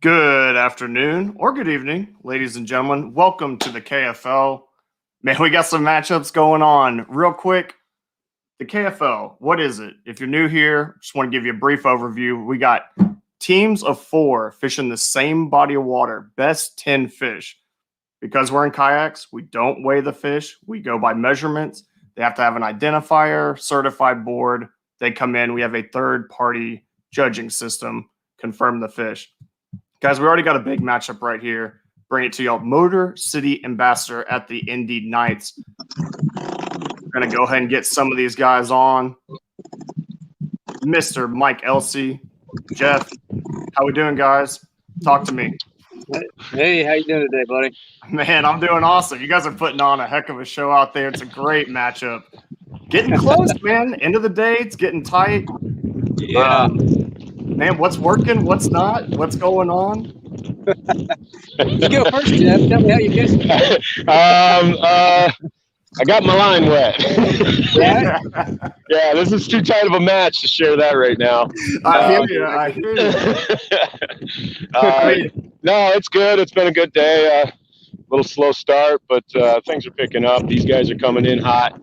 Good afternoon or good evening, ladies and gentlemen. Welcome to the KFL. Man, we got some matchups going on. Real quick, the KFL, what is it? If you're new here, just want to give you a brief overview. We got teams of 4 fishing the same body of water, best 10 fish. Because we're in kayaks, we don't weigh the fish. We go by measurements. They have to have an identifier, certified board. They come in. We have a third-party judging system, confirm the fish. Guys, we already got a big matchup right here. Bring it to y'all. Motor City Ambassador at the Indy Knights. We're going to go ahead and get some of these guys on. Mr. Mike Elsey. Jeff, how we doing, guys? Talk to me. Hey, how you doing today, buddy? Man, I'm doing awesome. You guys are putting on a heck of a show out there. It's a great matchup. Getting close, man. End of the day, it's getting tight. Yeah. Man, what's working? What's not? What's going on? You go first, Jeff. Tell me how you fishing. I got my line wet. Yeah? Yeah, this is too tight of a match to share that right now. I hear you. No, it's good. It's been a good day. A little slow start, but things are picking up. These guys are coming in hot.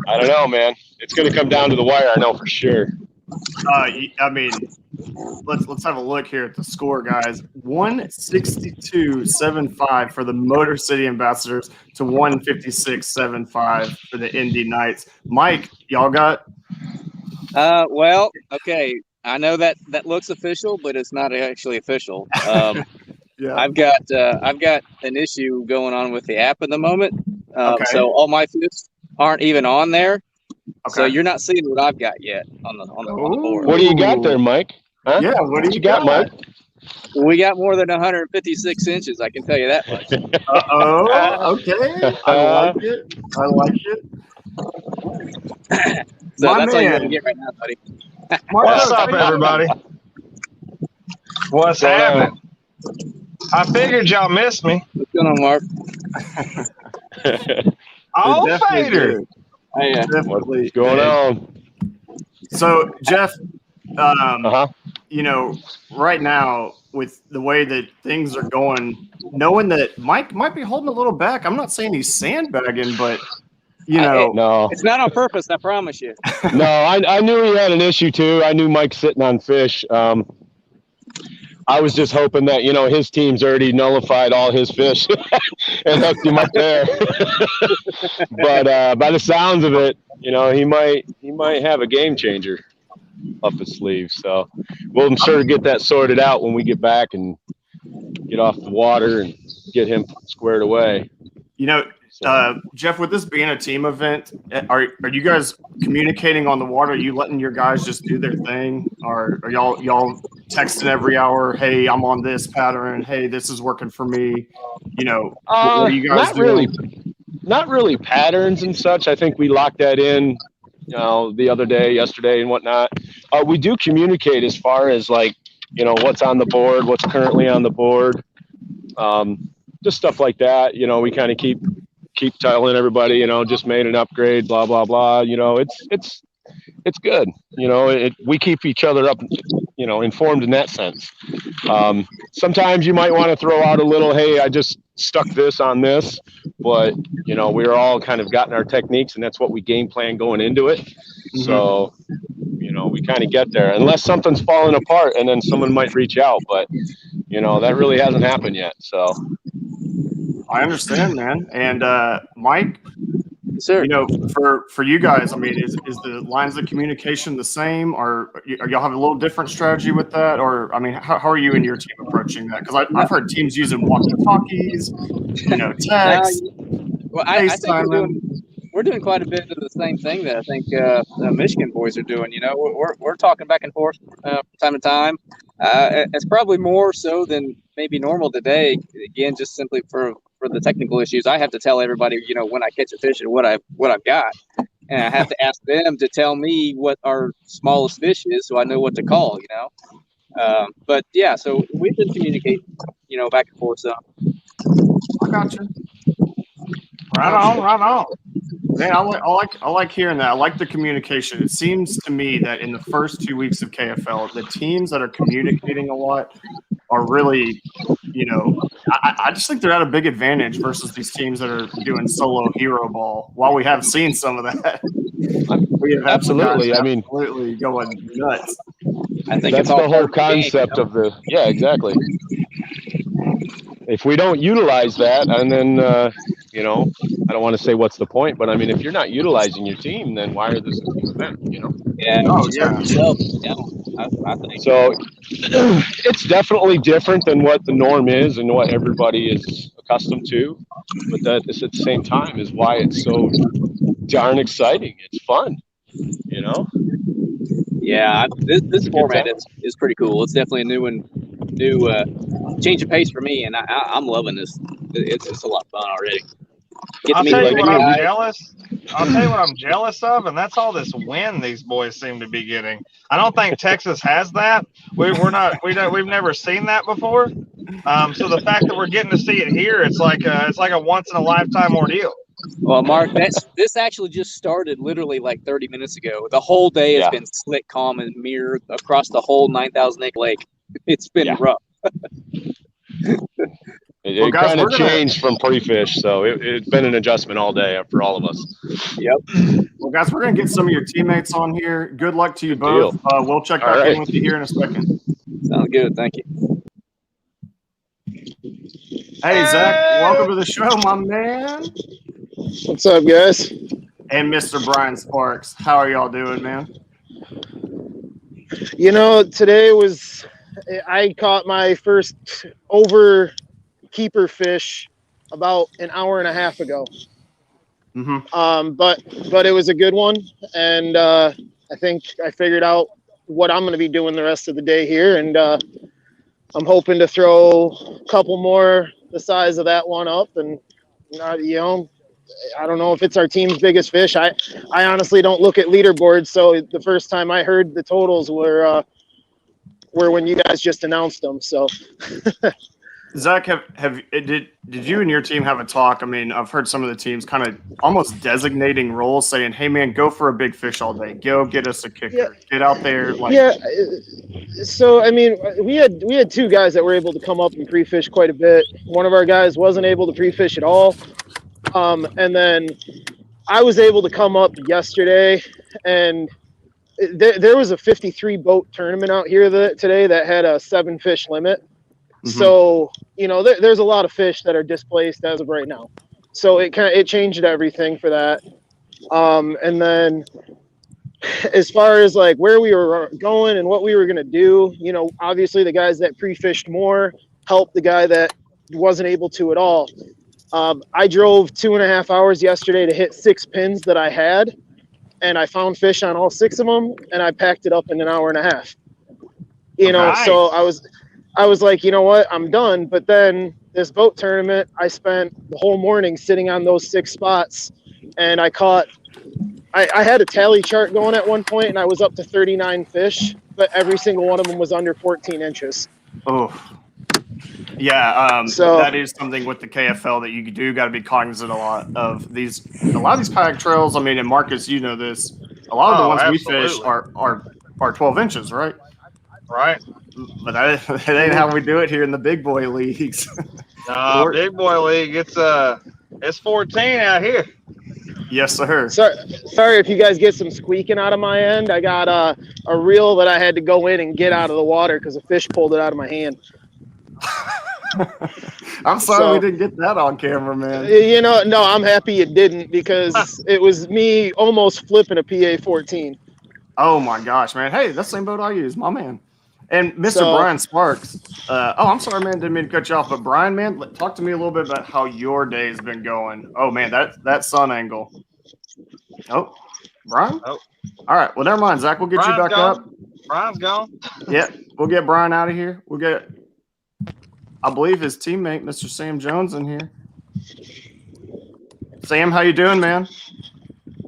I don't know, man. It's going to come down to the wire, I know for sure. I mean, let's have a look here at the score, guys. 162.75 for the Motor City Ambassadors to 156.75 for the Indy Knights. Mike, y'all got? Well, okay. I know that looks official, but it's not actually official. Yeah. I've got an issue going on with the app at the moment. Okay. So all my fish aren't even on there. Okay. So you're not seeing what I've got yet on the board. What do you got there, Mike? Huh? Yeah, what do you got, Mike? We got more than 156 inches. I can tell you that much. Okay. I like it. So My that's all you're man. gonna get right now, buddy. What's up, everybody? What's happening? I figured y'all missed me. What's going on, Mark? Oh, Definitely Fader. do. Hey, Definitely. What's going on? So, Jeff, Uh-huh. you know, right now with the way that things are going, knowing that Mike might be holding a little back, I'm not saying he's sandbagging, but you know, No. it's not on purpose, I promise you. No, I knew he had an issue too. I knew Mike's sitting on fish. I was just hoping that, his team's already nullified all his fish and hooked him up there. But by the sounds of it, he might have a game changer up his sleeve. So we'll sure get that sorted out when we get back and get off the water and get him squared away. Jeff, with this being a team event, are you guys communicating on the water? Are you letting your guys just do their thing, or are y'all texting every hour? Hey, I'm on this pattern. Hey, this is working for me. What are you guys doing? Not really patterns and such. I think we locked that in, the other day, yesterday, and whatnot. We do communicate as far as what's on the board, what's currently on the board, just stuff like that. We kind of keep telling everybody, just made an upgrade, blah, blah, blah. It's good. We keep each other up, informed in that sense. Sometimes you might want to throw out a little, hey, I just stuck this on this, but, we're all kind of gotten our techniques, and that's what we game plan going into it. Mm-hmm. So, we kind of get there unless something's falling apart, and then someone might reach out, but, that really hasn't happened yet. So. I understand, man. And Mike, sir, for you guys, I mean, is the lines of communication the same, or y'all have a little different strategy with that? Or, I mean, how are you and your team approaching that? Because I've heard teams using walkie-talkies, text, well, I think we're doing quite a bit of the same thing that I think the Michigan boys are doing. We're talking back and forth from time to time. It's probably more so than maybe normal today. Again, just simply for the technical issues, I have to tell everybody, when I catch a fish and what I've got, and I have to ask them to tell me what our smallest fish is, so I know what to call. But yeah, so we've been communicating, back and forth. So I got you. Right on. Man, I like hearing that. I like the communication. It seems to me that in the first 2 weeks of KFL, the teams that are communicating a lot are really, I just think they're at a big advantage versus these teams that are doing solo hero ball. While we have seen some of that, we have had some guys Absolutely. I mean, absolutely going nuts. I think that's it's all the whole part of the game, concept of the. Yeah, exactly. If we don't utilize that, and then I don't want to say what's the point, but I mean, if you're not utilizing your team, then why are this a team event? Yeah, Oh, just yeah. hurt yourself. Yeah, I think. So it's definitely different than what the norm is and what everybody is accustomed to. But that is at the same time is why it's so darn exciting. It's fun, Yeah, this It's a good format time. is pretty cool. It's definitely a new change of pace for me, and I'm loving this. It's a lot of fun already. Get to I'll meet tell a you bunch what of I'm guys. jealous. I'll tell you what I'm jealous of, and that's all this wind these boys seem to be getting. I don't think Texas has that. We've never seen that before. So the fact that we're getting to see it here, it's like a once in a lifetime ordeal. Well, Mark, this actually just started literally like 30 minutes ago. The whole day has been slick, calm, and mirror across the whole 9,000-acre lake. It's been rough. It guys, kind we're of gonna- changed from pre-fish, so it's been an adjustment all day for all of us. Yep. Well, guys, we're going to get some of your teammates on here. Good luck to you Good both. deal. We'll check All back in right. with you here in a second. Sounds good. Thank you. Hey, Zach, welcome to the show, my man. What's up, guys? And Mr. Brian Sparks. How are y'all doing, man? Today I caught my first over keeper fish about an hour and a half ago. Mm-hmm. But it was a good one, and I think I figured out what I'm going to be doing the rest of the day here, and I'm hoping to throw a couple more the size of that one up, and I don't know if it's our team's biggest fish. I honestly don't look at leaderboards, so the first time I heard the totals were when you guys just announced them. So, Zach, did you and your team have a talk? I mean, I've heard some of the teams kind of almost designating roles, saying, "Hey, man, go for a big fish all day. Go get us a kicker. Yeah. Get out there." So I mean, we had two guys that were able to come up and pre-fish quite a bit. One of our guys wasn't able to pre-fish at all. And then I was able to come up yesterday, and there was a 53 boat tournament out here today that had a 7 fish limit. Mm-hmm. So, there's a lot of fish that are displaced as of right now. So it changed everything for that. And then as far as like where we were going and what we were going to do, obviously the guys that pre-fished more helped the guy that wasn't able to at all. I drove 2.5 hours yesterday to hit 6 pins that I had, and I found fish on all 6 of them, and I packed it up in an hour and a half. Nice. So I was like, you know what, I'm done. But then this boat tournament, I spent the whole morning sitting on those 6 spots, and I had a tally chart going at one point, and I was up to 39 fish, but every single one of them was under 14 inches. Oh. Yeah, so that is something with the KFL that you do got to be cognizant a lot of these kayak trails. I mean, and Marcus, you know this. A lot of the ones absolutely. we fish are 12 inches, right? Right. But that ain't how we do it here in the big boy leagues. Big boy league, it's 14 out here. Yes, sir. Sorry if you guys get some squeaking out of my end. I got a reel that I had to go in and get out of the water because a fish pulled it out of my hand. I'm sorry we didn't get that on camera, man. No, I'm happy it didn't because it was me almost flipping a PA-14. Oh my gosh, man! Hey, that's the same boat I use, my man. And Mr. Brian Sparks. I'm sorry, man. Didn't mean to cut you off, but Brian, man, talk to me a little bit about how your day's been going. Oh man, that sun angle. Oh, Brian. Oh. All right. Well, never mind, Zach. We'll get you back up. Brian's gone. Yeah, we'll get Brian out of here. We'll get, I believe, his teammate, Mr. Sam Jones, in here. Sam, how you doing, man?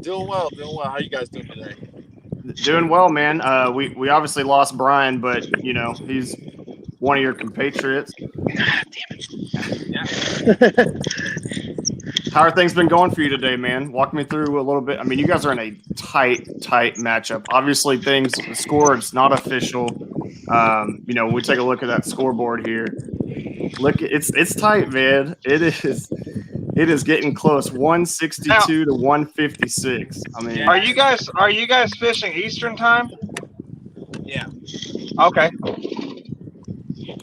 Doing well. How you guys doing today? Doing well, man. We obviously lost Brian, but he's one of your compatriots. Damn it. How are things been going for you today, man? Walk me through a little bit. I mean, you guys are in a tight matchup. Obviously, the score, it's not official. When we take a look at that scoreboard here, it's tight, man. It is getting close. 162 to 156. I mean, Are you guys fishing Eastern time? Yeah. Okay.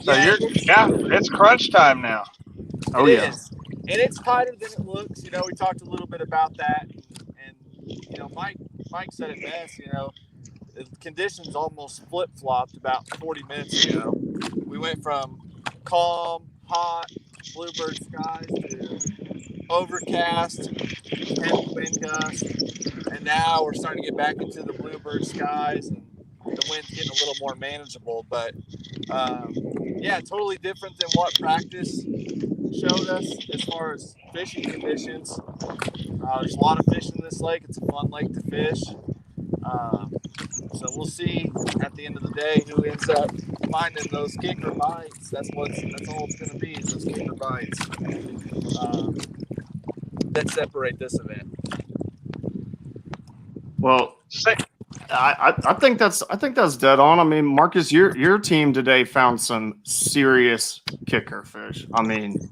So it's crunch time now. oh It yeah. is. And it's tighter than it looks. You know, we talked a little bit about that. And Mike said it best, the conditions almost flip-flopped about 40 minutes ago. We went from calm, hot, bluebird skies to overcast, heavy wind gusts, and now we're starting to get back into the bluebird skies, and the wind's getting a little more manageable. But totally different than what practice showed us as far as fishing conditions. There's a lot of fish in this lake. It's a fun lake to fish. So we'll see at the end of the day who ends up finding those kicker bites. That's all it's going to be, is those kicker bites that separate this event. Well, I think that's dead on. I mean, Marcus, your team today found some serious kicker fish. I mean,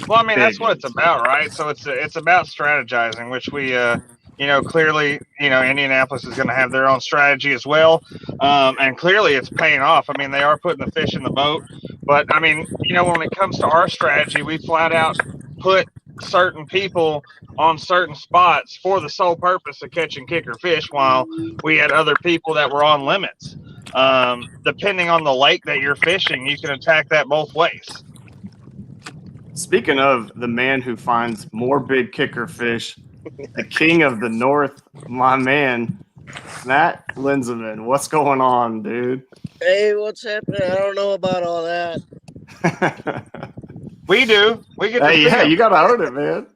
that's what it's about, right? So it's about strategizing, which we clearly, Indianapolis is going to have their own strategy as well, and clearly it's paying off. I mean, they are putting the fish in the boat, but I mean, when it comes to our strategy, we flat out put certain people on certain spots for the sole purpose of catching kicker fish, while we had other people that were on limits. Depending on the lake that you're fishing, you can attack that both ways. Speaking of the man who finds more big kicker fish, the king of the north, my man, Matt Linzeman. What's going on, dude? Hey, what's happening? I don't know about all that. We do. We get. Hey, yeah, you gotta own it, man.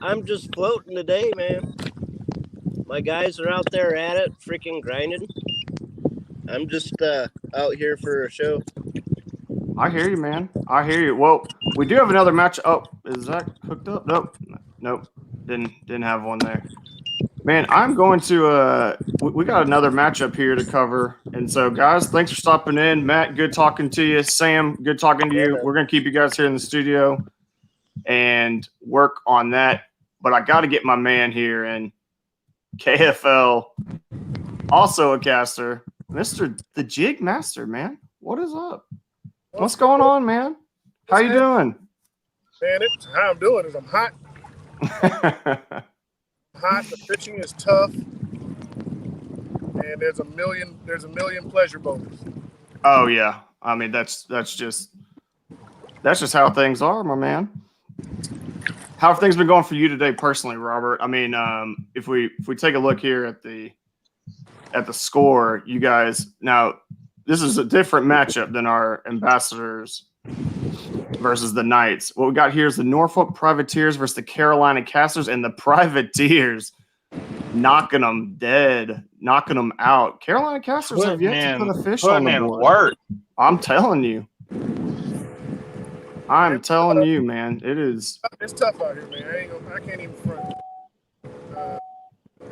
I'm just floating today, man. My guys are out there at it, freaking grinding. I'm just out here for a show. I hear you, man. I hear you. Well, we do have another match. Oh, is that hooked up? Nope. Didn't have one there. Man, I'm going to we got another matchup here to cover. And so, guys, thanks for stopping in. Matt, good talking to you. Sam, good talking to you. We're going to keep you guys here in the studio and work on that. But I got to get my man here in KFL, also a caster, Mr. The Jig Master, man. What is up? What's going on, man? How you doing? Man, how I'm doing is I'm hot. Hot. The fishing is tough, and there's a million pleasure boats. Oh yeah, I mean that's just how things are, my man. How have things been going for you today, personally, Robert? I mean, if we take a look here at the score, you guys, now this is a different matchup than our Ambassadors versus the Knights. What we got here is the Norfolk Privateers versus the Carolina Casters, and the Privateers knocking them dead, knocking them out. Carolina Casters have yet to put a fish on the board. Work. I'm telling you. Man. It's tough out here, man. I can't even front.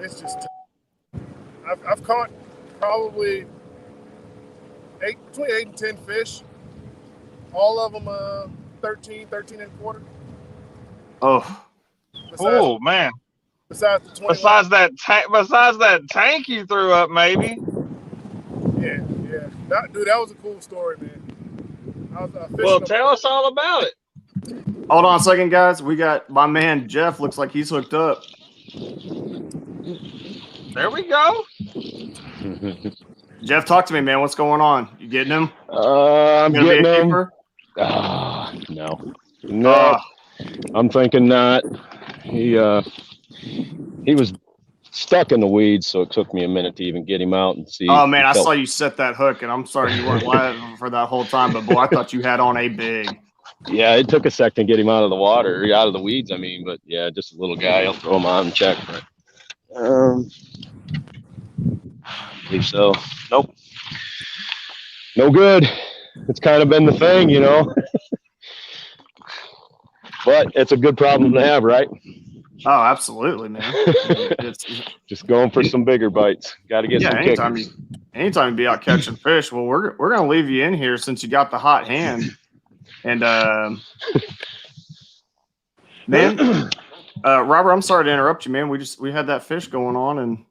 It's just tough. I've caught probably between 8 and 10 fish. All of them 13 and a quarter. Oh man. Besides the 21. Besides that tank you threw up, maybe. Yeah. That was a cool story, man. Well, tell us all about it. Hold on a second, guys. We got my man Jeff. Looks like he's hooked up. There we go. Jeff, talk to me, man. What's going on? You getting him? I'm getting him. No. I'm thinking not. He was stuck in the weeds, so it took me a minute to even get him out and see. Oh man, I saw you set that hook, and I'm sorry you weren't live for that whole time, but boy, I thought you had on a big. Yeah, it took a sec to get him out of the water, out of the weeds. I mean, but yeah, just a little guy. I'll throw him on and check. But, I believe so. Nope. No good. It's kind of been the thing, but it's a good problem to have, right? Oh, absolutely, man. It's, Just going for some bigger bites. Got to get some kickers. Anytime you be out catching fish, well, we're gonna leave you in here since you got the hot hand, and man, Robert, I'm sorry to interrupt you, man. We had that fish going on and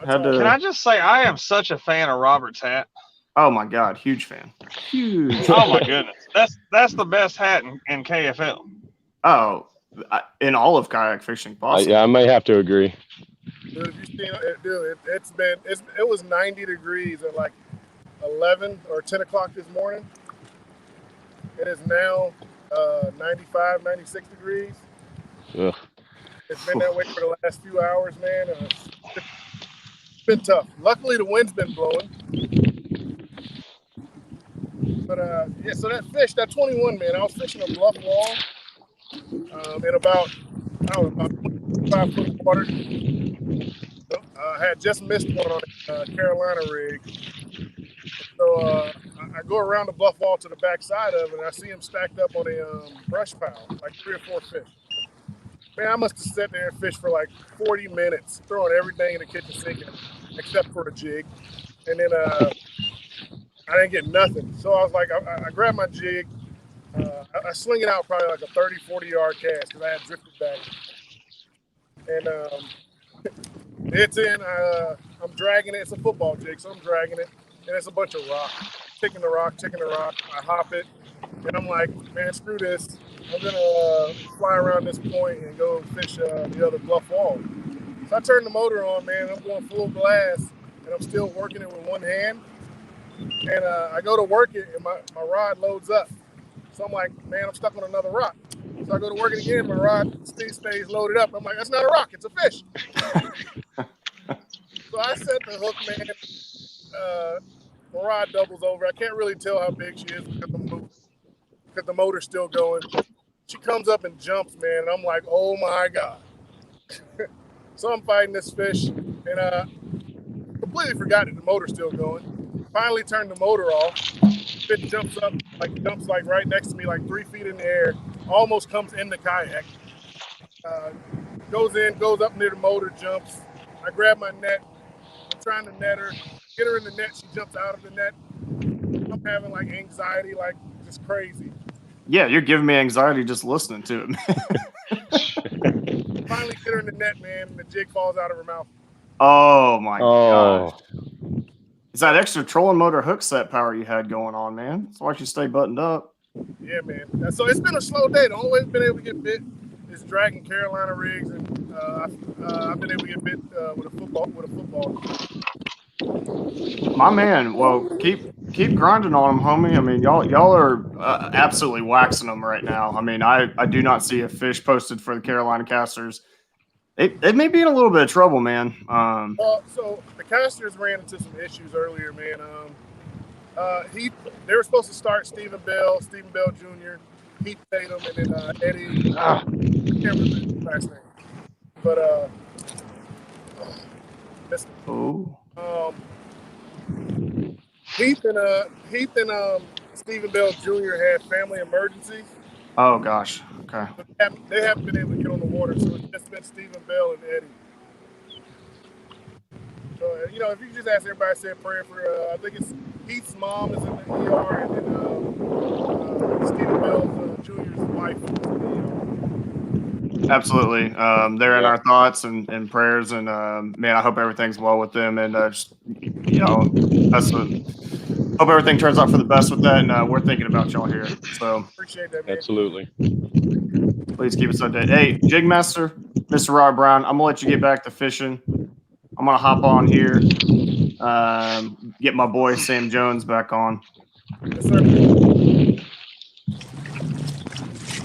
had to. Can I just say I am such a fan of Robert's hat? Oh my God, huge fan. Huge. Oh my goodness, that's the best hat in KFL. Oh, in all of kayak fishing, possibly. Yeah, I may have to agree. Dude, if you seen it, dude, it was 90 degrees at like 11 or 10 o'clock this morning. It is now 95, 96 degrees. Ugh. It's been that way for the last few hours, man. It's been tough. Luckily, the wind's been blowing. But yeah, so that fish, that 21, man, I was fishing a bluff wall in about 25 foot of water. I had just missed one on a Carolina rig. So I go around the bluff wall to the back side of it, and I see him stacked up on a brush pile, like 3 or 4 fish. Man, I must have sat there and fished for like 40 minutes, throwing everything in the kitchen sink except for the jig. And then I didn't get nothing. So I was like, I grabbed my jig. I sling it out probably like a 30, 40-yard cast because I had drifted back. And it's in. I'm dragging it. It's a football jig, so I'm dragging it. And it's a bunch of rock. Taking the rock. I hop it. And I'm like, man, screw this. I'm going to fly around this point and go fish the other bluff wall. So I turn the motor on, man. I'm going full blast, and I'm still working it with one hand. And I go to work it, and my rod loads up. So I'm like, man, I'm stuck on another rock. So I go to work it again, my rod stays loaded up. I'm like, that's not a rock, it's a fish. So I set the hook, man. My rod doubles over. I can't really tell how big she is because the motor's still going. She comes up and jumps, man, and I'm like, oh my God. So I'm fighting this fish, and completely forgot that the motor's still going. Finally turned the motor off. Fish jumps like right next to me, like 3 feet in the air, almost comes in the kayak. Goes up near the motor, jumps. I grab my net. I'm trying to net her. Get her in the net. She jumps out of the net. I'm having like anxiety, like just crazy. Yeah, you're giving me anxiety just listening to it. Finally get her in the net, man, and the jig falls out of her mouth. Oh my gosh. It's that extra trolling motor hook set power you had going on, man. That's why you stay buttoned up. Yeah, man. So it's been a slow day. The only way I've been able to get bit is dragging Carolina rigs, and I've been able to get bit with a football. My man, well, keep grinding on them, homie. I mean, y'all are absolutely waxing them right now. I mean, I do not see a fish posted for the Carolina casters. It may be in a little bit of trouble, man. So the casters ran into some issues earlier, man. They were supposed to start Stephen Bell Jr., Heath Tatum, and then Eddie. I can't remember his last name, but Heath and Stephen Bell Jr. had family emergencies. Oh gosh. Okay. They haven't been able to get on the water, so it's just been Stephen Bell and Eddie. So if you just ask everybody, say a prayer for. I think it's Heath's mom is in the ER, and then Stephen Bell Jr.'s wife is in the ER. Absolutely. They're in our thoughts and prayers, and man, I hope everything's well with them, and hope everything turns out for the best with that, and we're thinking about y'all here. So appreciate that, man. Absolutely. Please keep us updated. Hey, Jigmaster, Mr. Rod Brown, I'm gonna let you get back to fishing. I'm gonna hop on here, get my boy Sam Jones back on. Yes, sir.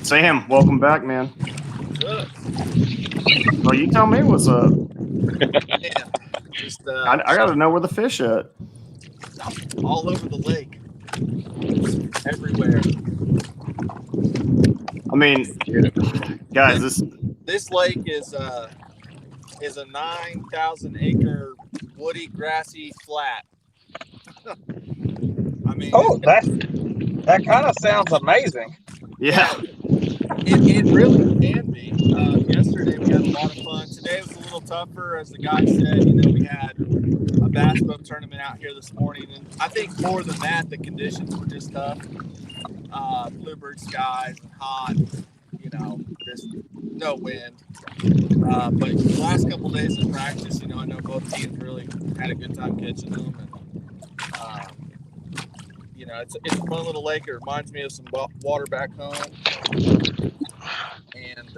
Sam, welcome back, man. Well, you tell me what's up. Yeah, just I got to know where the fish at. all over the lake, everywhere. I mean, guys, This lake is a 9,000 acre woody, grassy flat. I mean, that kind of sounds amazing. yeah. It really can be. Yesterday we had a lot of fun. Today was a little tougher, as the guy said. We had a bass boat tournament out here this morning, and I think more than that, the conditions were just tough. Bluebird skies and hot. Just no wind. But the last couple of days of practice, I know both teams really had a good time catching them, and it's a fun little lake. It reminds me of some water back home, and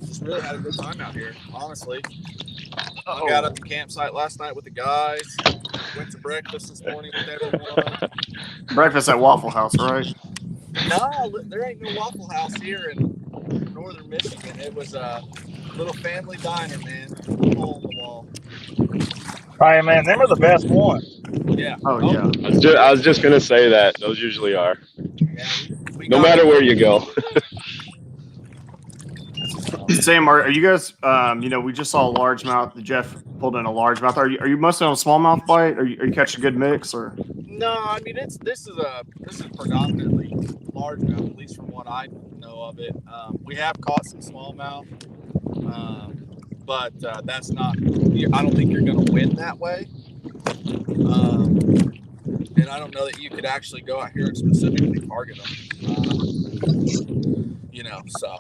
just really had a good time out here, honestly. I got up to campsite last night with the guys. Went to breakfast this morning with everyone. Breakfast at Waffle House, right? No, there ain't no Waffle House here in northern Michigan. It was a little family diner, man. Hole in the wall. Right, man. Them are the best ones. Yeah. Oh, yeah. I was just gonna say that those usually are. Yeah, we No matter where you go. Sam, are you guys? We just saw a largemouth. Jeff pulled in a largemouth. Are you mostly on a smallmouth bite? Are you catching a good mix or? No, I mean this is predominantly largemouth, at least from what I know of it. We have caught some smallmouth, but that's not. I don't think you're going to win that way. And I don't know that you could actually go out here and specifically target them. So.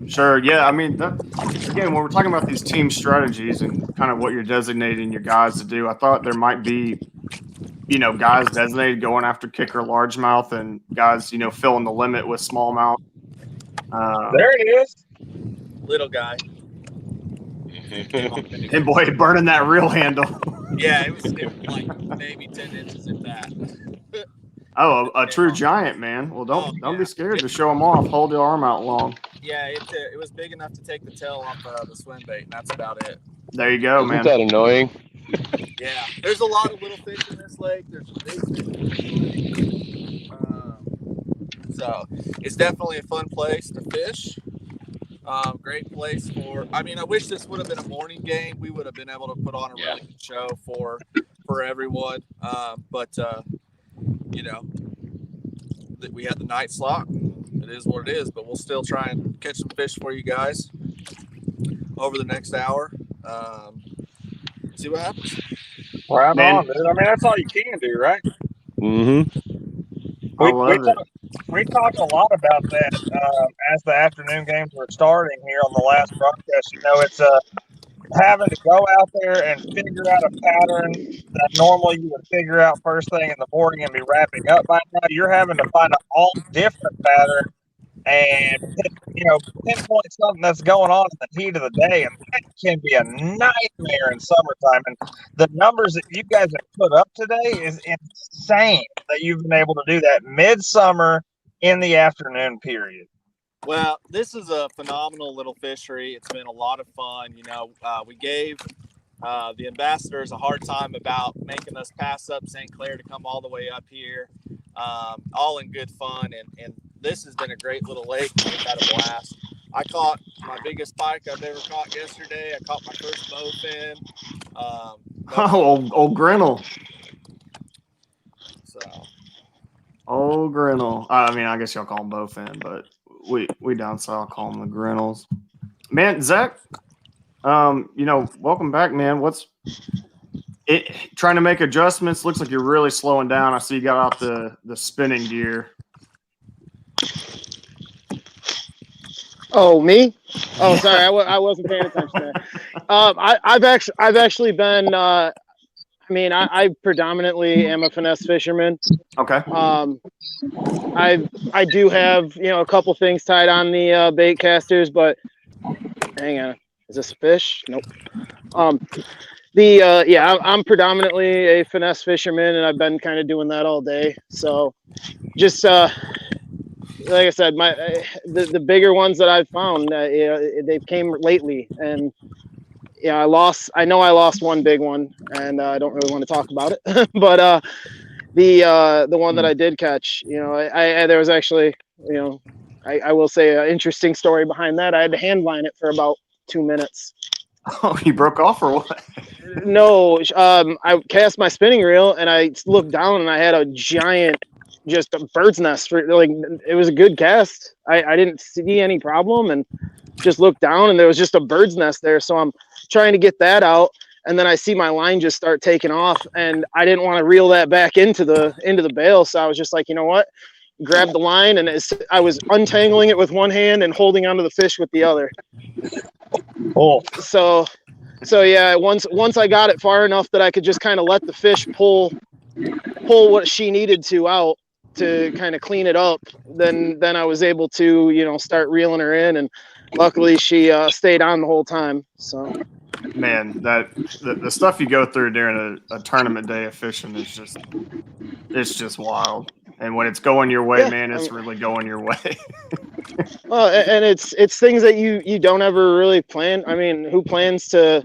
Sure. Yeah. I mean, again, when we're talking about these team strategies and kind of what you're designating your guys to do, I thought there might be, guys designated going after kicker largemouth and guys, filling the limit with smallmouth. There it is. Little guy. And boy, burning that reel handle. Yeah, it was like maybe 10 inches at that. Oh, a true giant, man. Well, don't be scared to show them off. Hold your arm out long. Yeah, it was big enough to take the tail off the swim bait, and that's about it. There you go, man. Isn't that annoying? Yeah, there's a lot of little fish in this lake. There's some big fish in this lake. So it's definitely a fun place to fish. Great place for. I mean, I wish this would have been a morning game. We would have been able to put on a really good show for everyone. But we had the night slot. It is what it is. But we'll still try and catch some fish for you guys over the next hour. See what happens. Right on, dude. I mean, that's all you can do, right? Mm-hmm. We talked a lot about that as the afternoon games were starting here on the last broadcast. It's having to go out there and figure out a pattern that normally you would figure out first thing in the morning and be wrapping up by now. You're having to find an all different pattern and pinpoint something that's going on in the heat of the day, and that can be a nightmare in summertime. And the numbers that you guys have put up today is insane that you've been able to do that midsummer in the afternoon period. Well, this is a phenomenal little fishery. It's been a lot of fun. We gave the ambassadors a hard time about making us pass up St. Clair to come all the way up here, all in good fun. And this has been a great little lake. We've had a blast. I caught my biggest pike I've ever caught yesterday. I caught my first bowfin. Old Grinnell. So. Old Grinnell. I mean, I guess y'all call them bowfin, but we down south call them the Grinnells. Man, Zach, welcome back, man. What's it? Trying to make adjustments. Looks like you're really slowing down. I see you got out the spinning gear. Oh, me? Oh, sorry, I wasn't paying attention there. I've actually been. I predominantly am a finesse fisherman. Okay. I do have a couple things tied on the bait casters, but hang on, is this a fish? Nope. I'm predominantly a finesse fisherman, and I've been kind of doing that all day. So, just like I said, the bigger ones that I've found, they've came lately, and I lost one big one, and I don't really want to talk about it. But the one that I did catch, there was actually, I will say an interesting story behind that. I had to hand line it for about 2 minutes. Oh, you broke off or what? No, I cast my spinning reel and I looked down and I had a giant just a bird's nest. Like, it was a good cast. I didn't see any problem, and just looked down, and there was just a bird's nest there. So I'm trying to get that out, and then I see my line just start taking off, and I didn't want to reel that back into the bail. So I was just like, you know what? Grabbed the line, and I was untangling it with one hand and holding onto the fish with the other. Oh, So yeah, once I got it far enough that I could just kind of let the fish pull what she needed to out to kind of clean it up, then I was able to, you know, start reeling her in, and luckily she stayed on the whole time. So Man, the stuff you go through during a tournament day of fishing is just wild. And when it's going your way, Yeah, man, it's really going your way. well, and it's things that you don't ever really plan. I mean, who plans to,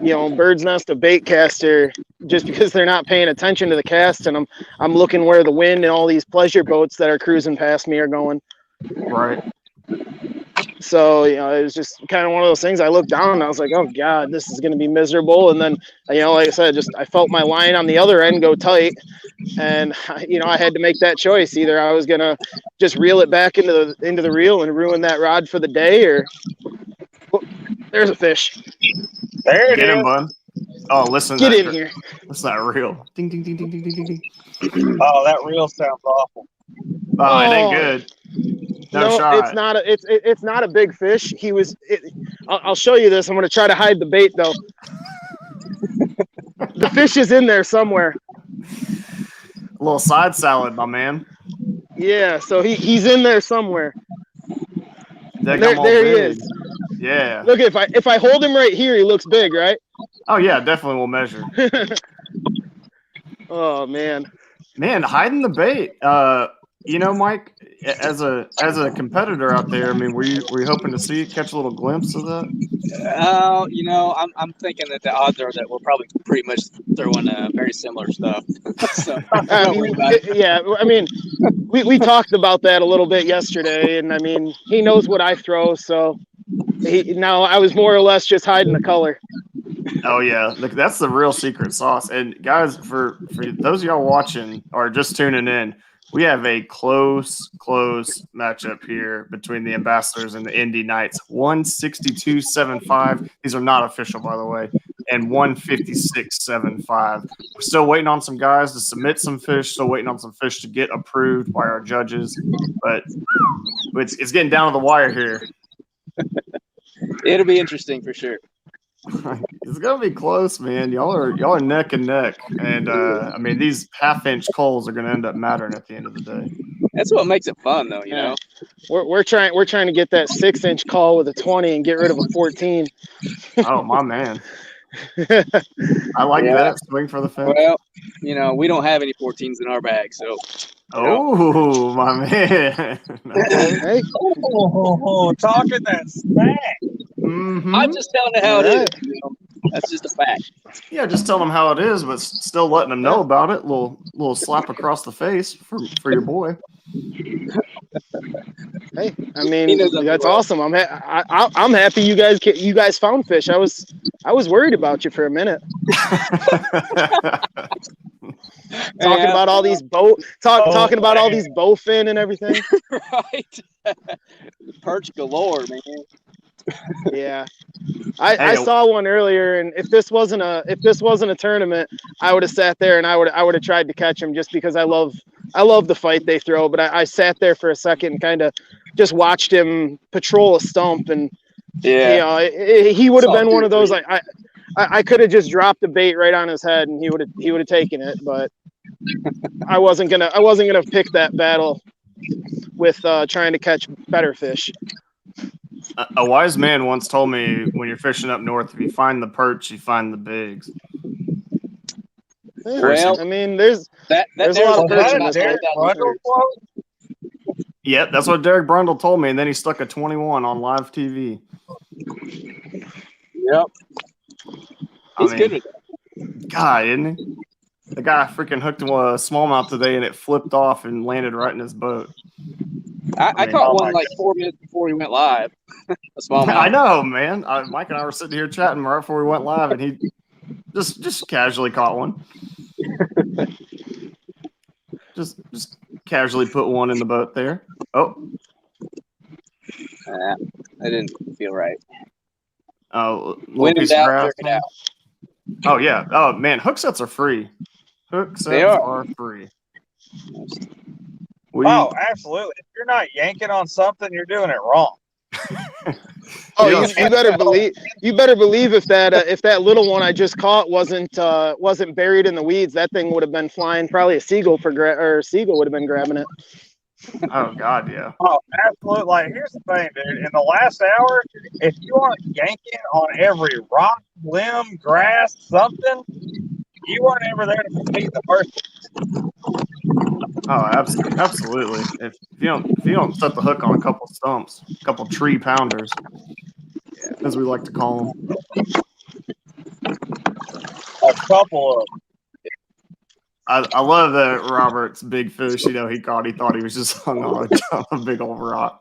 you know, bird's nest a bait caster just because they're not paying attention to the cast? And I'm looking where the wind and all these pleasure boats that are cruising past me are going. Right. So, you know, it was just kind of one of those things. I looked down and I was like, oh God, this is going to be miserable. And then, you know, like I said, I felt my line on the other end go tight, and, you know, I had to make that choice. Either I was going to just reel it back into the reel and ruin that rod for the day, or there's a fish. there it Get him, is. bud. Oh, listen. Get in here. That's not real. Ding, ding, ding, ding, ding, ding, ding. Oh, that reel sounds awful. Oh, it ain't good. No shot. It's not it's not a big fish. I'll show you this. I'm going to try to hide the bait though. The fish is in there somewhere. A little side salad, my man. Yeah, so he's in there somewhere. There he is. Yeah. Look, if I hold him right here, he looks big, right? Oh yeah, definitely will measure. Oh man. Man, hiding the bait. You know, Mike, as a competitor out there, I mean, were you hoping to catch a little glimpse of that? You know, I'm thinking that the odds are that we're probably pretty much throwing very similar stuff. So, don't worry about it. Yeah, I mean, we talked about that a little bit yesterday, and I mean, he knows what I throw, so now I was more or less just hiding the color. Oh yeah, look, that's the real secret sauce. And guys, for those of y'all watching or just tuning in, we have a close matchup here between the Ambassadors and the Indy Knights. 162.75. These are not official, by the way, and 156.75. We're still waiting on some guys to submit some fish. Still waiting on some fish to get approved by our judges, but it's getting down to the wire here. It'll be interesting for sure. It's gonna be close, man. Y'all are neck and neck, and I mean, these half-inch coals are gonna end up mattering at the end of the day. That's what makes it fun, though. You know, we're trying to get that 6-inch call with a 20 and get rid of a 14. Oh my man, I like that swing for the fence. Well, you know, we don't have any 14s in our bag, so. Oh my man! Hey. Oh, talking that smack. Mm-hmm. I'm just telling you how it is. You know? That's just a fact. Yeah, just tell them how it is, but still letting them know about it. Little slap across the face for your boy. Hey, I mean, that's awesome. I'm happy you guys found fish. I was worried about you for a minute. Talking about all these talking about all these bowfin and everything. Right. Perch galore, man. Yeah, I saw one earlier, and if this wasn't a tournament, I would have sat there and I would have tried to catch him just because I love the fight they throw. But I sat there for a second and kind of just watched him patrol a stump, and you know, he would have been one of those. Like I could have just dropped the bait right on his head and he would have taken it, but I wasn't gonna pick that battle with trying to catch better fish. A wise man once told me, when you're fishing up north, if you find the perch, you find the bigs. Well, I mean, there's a lot of perch in this one. Yep, that's what Derek Brundle told me, and then he stuck a 21 on live TV. Yep. He's good with that. God, isn't he? The guy freaking hooked a smallmouth today, and it flipped off and landed right in his boat. I caught one like 4 minutes before he went live. A smallmouth. I know, man. Mike and I were sitting here chatting right before we went live, and he just casually caught one. Just casually put one in the boat there. Oh, that didn't feel right. little When in piece of doubt, grass. jerk it out. Oh yeah. Oh man, hook sets are free. Hook They sets are. are free. Oh, absolutely. If you're not yanking on something, you're doing it wrong. Oh, Yeah. you better believe if that little one I just caught wasn't buried in the weeds, that thing would have been flying. Probably a seagull seagull would have been grabbing it. Oh God, yeah. Oh, absolutely. Like, here's the thing, dude. In the last hour, if you aren't yanking on every rock, limb, grass, something, you aren't ever there to compete the first. Oh, absolutely. If you don't set the hook on a couple stumps, a couple tree pounders, as we like to call them. A couple of. I love that Robert's big fish. You know, he thought he was just hung on a big old rock.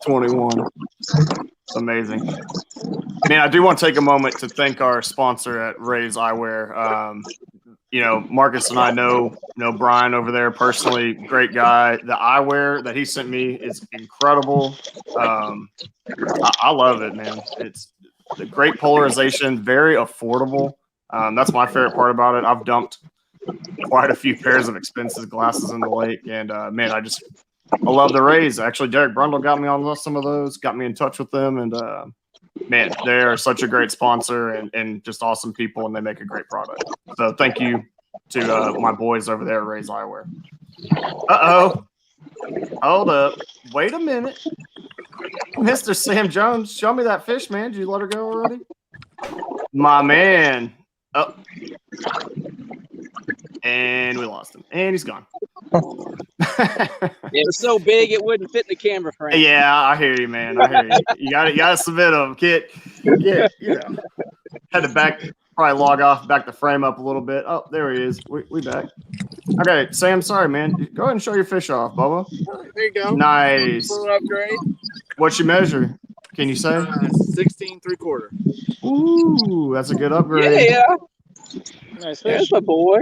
21. It's amazing. Man, I do want to take a moment to thank our sponsor at Ray's Eyewear. You know, Marcus and I know Brian over there personally, great guy. The eyewear that he sent me is incredible. I love it, man. It's the great polarization, very affordable. That's my favorite part about it. I've dumped quite a few pairs of expensive glasses in the lake, and man, I love the Rays. Actually, Derek Brundle got me on some of those, got me in touch with them, and man, they're such a great sponsor and just awesome people, and they make a great product. So thank you to my boys over there at Ray's Eyewear. Uh-oh. Hold up. Wait a minute. Mr. Sam Jones, show me that fish, man. Did you let her go already? My man. Oh. And we lost him. And he's gone. It was so big it wouldn't fit in the camera frame. Yeah, I hear you, man. I hear you. You gotta submit them. Kid, you know. Had to probably log off, back the frame up a little bit. Oh, there he is. We back. Okay, Sam, sorry, man. Go ahead and show your fish off, Bubba. There you go. Nice. Little upgrade. What's your measure? Can you say? 16 3/4. Ooh, that's a good upgrade. Yeah. Nice There's fish. my boy.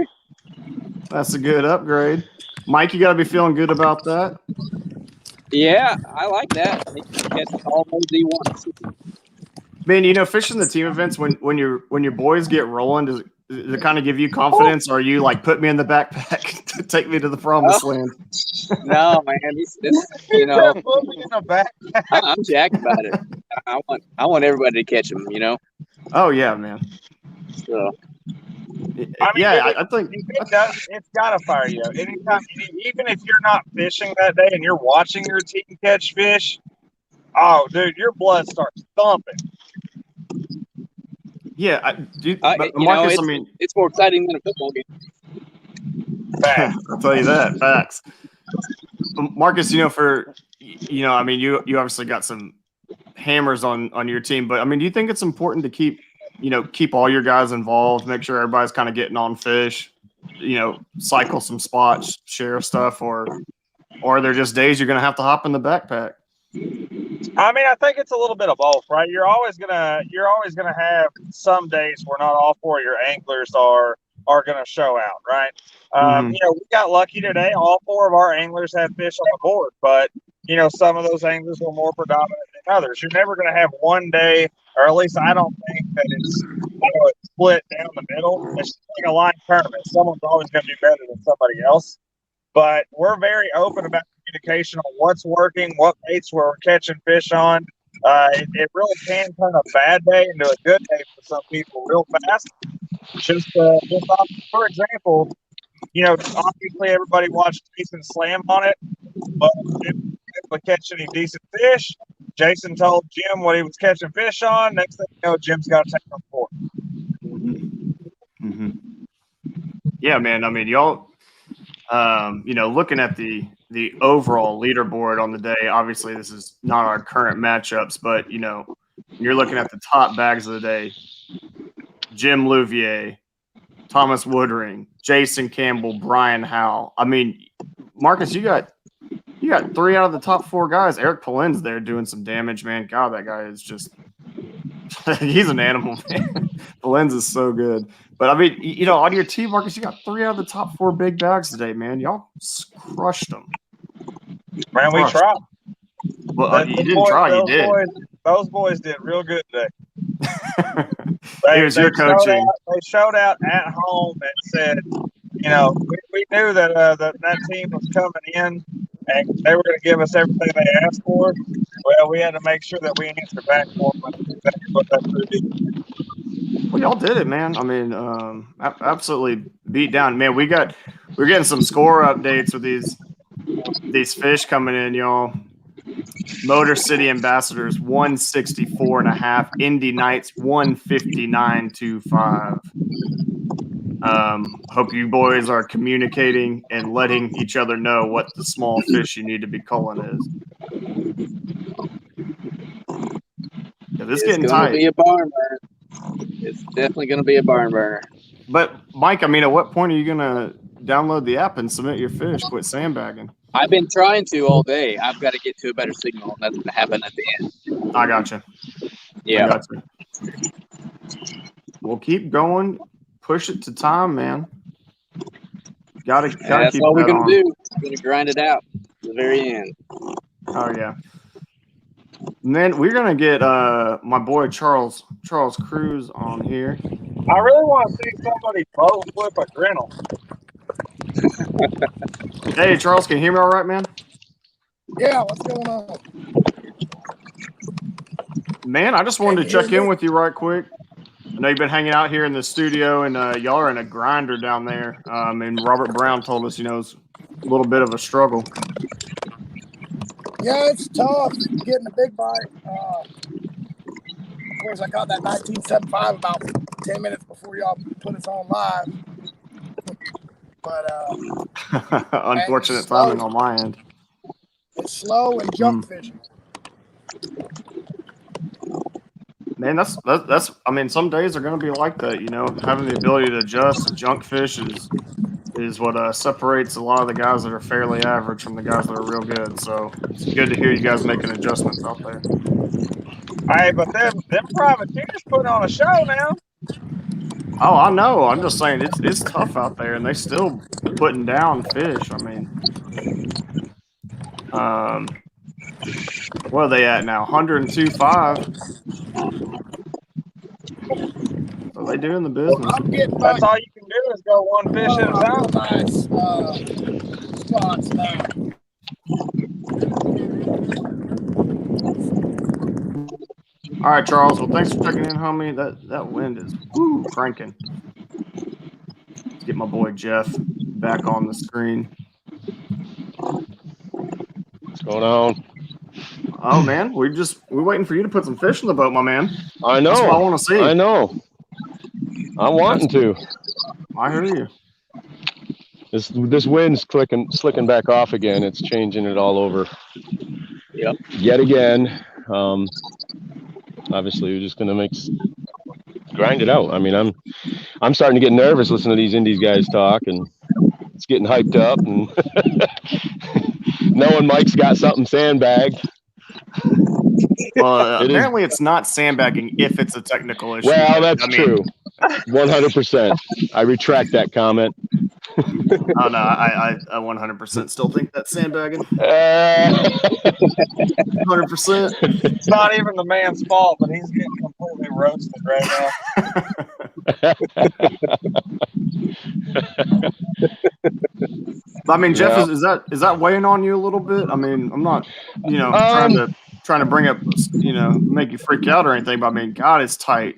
That's a good upgrade. Mike, you got to be feeling good about that. Yeah, I like that. He can catch all those he wants. Man, you know, fishing the team events when your boys get rolling, does it kind of give you confidence? Or are you like, put me in the backpack to take me to the promised land? No, man, this you know, Put me in the back. I'm jacked about it. I want everybody to catch them, you know. Oh yeah, man. So I mean, I think it's got to fire you up. Anytime, even if you're not fishing that day and you're watching your team catch fish, oh, dude, your blood starts thumping. yeah, Marcus, Marcus, I mean, it's more exciting than a football game. I'll tell you that. Facts. Marcus, you know, I mean, you obviously got some hammers on your team, but I mean, do you think it's important to keep all your guys involved, make sure everybody's kind of getting on fish, you know, cycle some spots, share stuff, or are there just days you're going to have to hop in the backpack? I mean, I think it's a little bit of both, right? You're always gonna have some days where not all four of your anglers are gonna show out, right? You know, we got lucky today. All four of our anglers had fish on the board, but you know, some of those anglers were more predominant than others. You're never gonna have one day, or at least I don't think that it's split down the middle. It's just like a line tournament. Someone's always gonna do better than somebody else. But we're very open about communication on what's working, what baits we're catching fish on. It really can turn a bad day into a good day for some people real fast. Just for example, you know, obviously everybody watched Jason slam on it, but didn't catch any decent fish. Jason told Jim what he was catching fish on. Next thing you know, Jim's got to take him for it. Yeah, man. I mean, y'all. You know, looking at the overall leaderboard on the day, obviously this is not our current matchups, but you know, you're looking at the top bags of the day: Jim Louvier, Thomas Woodring, Jason Campbell, Brian Howell. I mean, Marcus, you got 3 out of the top 4 guys. Eric Polin's there doing some damage, man. God, that guy is just He's an animal, man. The lens is so good. But I mean, on your team, Marcus, you got 3 out of the top 4 big bags today, man. Y'all crushed them. Man, we tried. Well, you didn't try, you did. Those boys did real good today. Here's your coaching. They showed out at home and said, we knew that that team was coming in and they were going to give us everything they asked for. Well, we had to make sure that we answered back for them. Exactly what that could be. Well, y'all did it, man. I mean, absolutely beat down. Man, we're getting some score updates with these fish coming in, y'all. Motor City Ambassadors 164.5, Indy Knights 159.25. Hope you boys are communicating and letting each other know what the small fish you need to be culling is. Yeah, this is getting tight. It's going to be a barn burner. It's definitely going to be a barn burner. But Mike, I mean, at what point are you going to download the app and submit your fish? Quit sandbagging. I've been trying to all day. I've got to get to a better signal, and that's going to happen at the end. I got you. Yeah. I got you. We'll keep going. Push it to time, man. Gotta that's keep all we're going to do. We're going to grind it out to the very end. Oh, yeah. And then we're going to get my boy Charles Cruz on here. I really want to see somebody bow flip a grinnell. Hey, Charles, can you hear me all right, man? Yeah, what's going on? Man, I just wanted to check in with you right quick. I know you've been hanging out here in the studio, and y'all are in a grinder down there. And Robert Brown told us, it's a little bit of a struggle. Yeah, it's tough getting a big bite. Of course, I caught that 1975 about 10 minutes before y'all put us on live. But unfortunate timing on my end. It's slow and jump fishing. Man, that's. I mean, some days are going to be like that. Having the ability to adjust to junk fish is what separates a lot of the guys that are fairly average from the guys that are real good. So it's good to hear you guys making adjustments out there. Hey, but them privateers put on a show now. Oh, I know. I'm just saying it's tough out there, and they still putting down fish. I mean, what are they at now? 102.5. So they doing the business. That's all you can do is go one fish at a time. Nice spots now. All right, Charles. Well, thanks for checking in, homie. That wind is cranking. Let's get my boy Jeff back on the screen. What's going on? Oh man, we're waiting for you to put some fish in the boat, my man. I know. That's what I want to see. I know. I'm wanting to. I hear you. This wind's slicking back off again. It's changing it all over. Yep. Yet again. Obviously, we're just gonna grind it out. I mean, I'm starting to get nervous listening to these Indies guys talk, and it's getting hyped up, and knowing Mike's got something sandbagged. Well, apparently it's not sandbagging if it's a technical issue. Well, that's true. 100%. I retract that comment. Oh no, I 100% still think that's sandbagging. 100%. It's not even the man's fault, but he's getting completely roasted right now. I mean, Jeff, is that weighing on you a little bit? I mean, I'm not, trying to bring up, make you freak out or anything, but I mean, God, it's tight.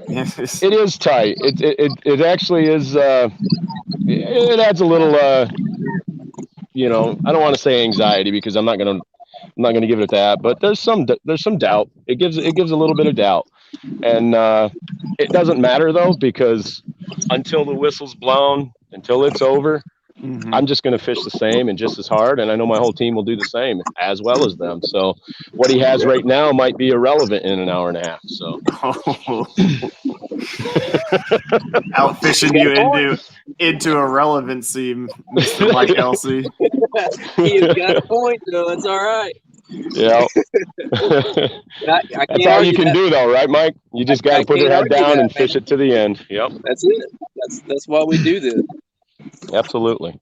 It is tight. It actually is. It adds a little. I don't want to say anxiety because I'm not gonna give it that. But there's some doubt. It gives a little bit of doubt, and it doesn't matter though because until the whistle's blown, until it's over, I'm just going to fish the same and just as hard, and I know my whole team will do the same as well as them. So what he has right now might be irrelevant in an hour and a half. So out fishing you into irrelevancy, Mr. Mike Elsey. He's got a point, though. That's all right. Yeah. I That's can't all you argue can that. do, though, right, Mike? You just got I to put your can't head argue down that, and fish man. it to the end. Yep. That's it. That's why we do this. Absolutely.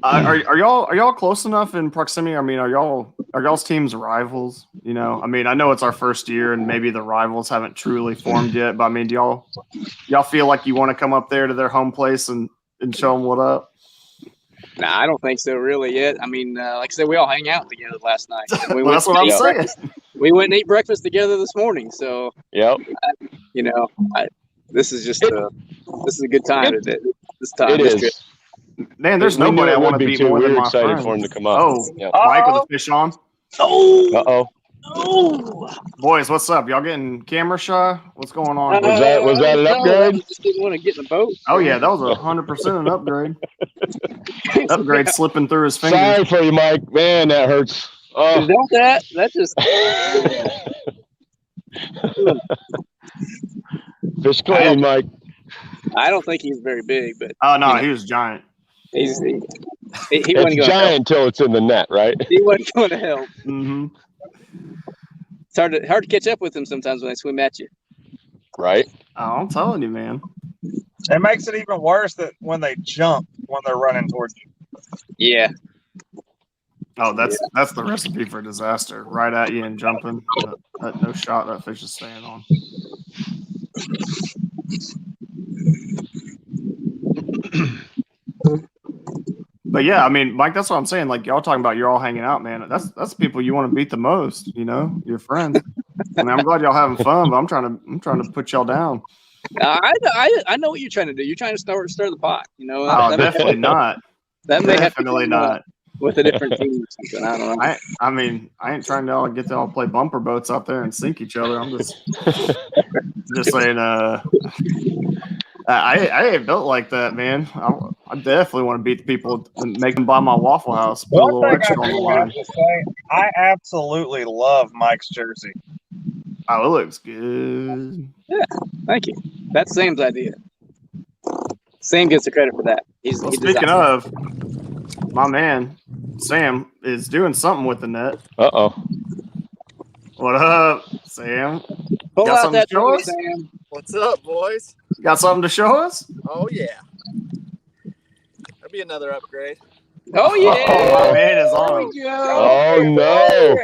Are y'all close enough in proximity? I mean, are y'all's teams rivals? You know, I mean, I know it's our first year and maybe the rivals haven't truly formed yet, but I mean, do y'all feel like you want to come up there to their home place and show them what up? Nah, I don't think so, really. Yet, I mean, like I said, we all hang out together last night. And Well, that's what I'm saying. We went and ate breakfast together this morning. So, Yep. you know, this is just this is a good time. This time. It this is. trip. Man, there's We knew nobody it I want would to be beat too. more We than were my excited friends. for him to come up. Oh, Yep. Mike with the fish on. Uh-oh. Boys, what's up? Y'all getting camera shy? What's going on? Was that an upgrade? I just didn't want to get in the boat. Oh yeah, that was 100% an upgrade. Upgrade slipping through his fingers. Sorry for you, Mike. Man, that hurts. Oh. Don't that just Fish clean, Mike. I don't think he's very big, but Oh no, he was giant. he wasn't It's going to help. giant until it's in the net, right? He wasn't going to help. Mm-hmm. It's hard to catch up with them sometimes when they swim at you. Right. Oh, I'm telling you, man. It makes it even worse that when they jump when they're running towards you. Yeah. Oh, that's the recipe for disaster. Right at you and jumping. No shot that fish is staying on. But yeah, I mean, Mike, that's what I'm saying. Like y'all talking about, you're all hanging out, man. That's the people you want to beat the most. You know, your friends. I mean, I'm glad y'all having fun, but I'm trying to put y'all down. I know what you're trying to do. You're trying to stir the pot. You know. Oh, definitely not. That may Definitely have to not. with a different team or something. I don't know. I mean, I ain't trying to get to all play bumper boats out there and sink each other. I'm just saying. I ain't built like that, man. I definitely want to beat the people and make them buy my Waffle House. Put a little extra on the line. I absolutely love Mike's jersey. Oh, it looks good. Yeah, thank you. That's Sam's idea. Sam gets the credit for that. Well, speaking of, my man Sam is doing something with the net. Uh-oh. What up, Sam? Pull Got out something that to show toy, us? Sam. What's up, boys? Got something to show us? Oh yeah. That'll be another upgrade. Oh yeah. Oh, my man is on. Oh, no.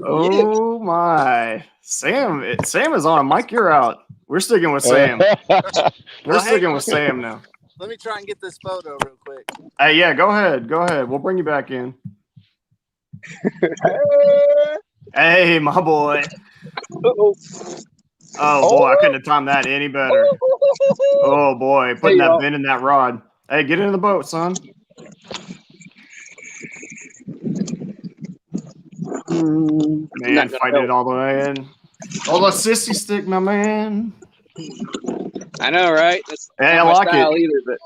Oh my. Sam is on. Mike, you're out. We're sticking with Sam. We're sticking with Sam now. Let me try and get this photo real quick. Hey, yeah, go ahead. We'll bring you back in. Hey, my boy. Oh boy, I couldn't have timed that any better. Oh boy, putting that bend in that rod. Hey, get in the boat, son. Man, fighting it all the way in. Oh, the sissy stick, my man. I know, right? That's Hey, I not my like style it. either, but